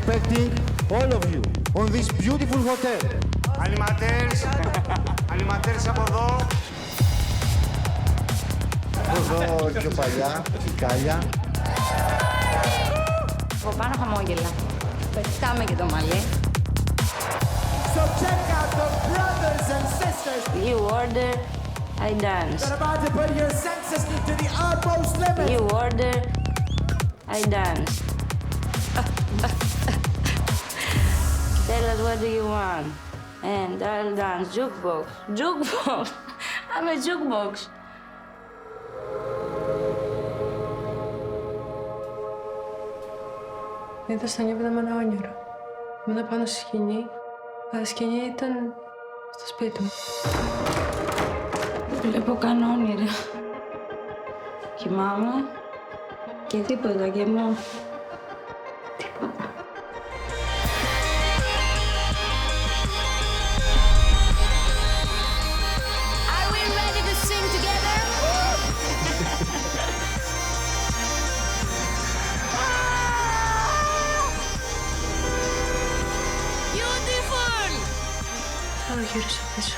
expecting all of you on this beautiful hotel. Ανιματέρς από εδώ. Εδώ πιο παλιά, φυκάλια. Από πάνω χαμόγελα. Πετάμε και το μαλλί. So check out the brothers and sisters. You order, I dance. You're about to put your senses to the utmost limit. You order, I dance. Tell us what do you want, and I'll dance. Jukebox, jukebox. I'm a jukebox. Είδα στον ύπνο με ένα όνειρο. Ήμουν πάνω στη σκηνή, αλλά η σκηνή ήταν στο σπίτι μου. Βλέπω κάνω όνειρα. Κοιμάμαι και τίποτα και μόνο. Τίποτα. Are we ready to sing together? Beautiful! Θα το γυρίσω πίσω.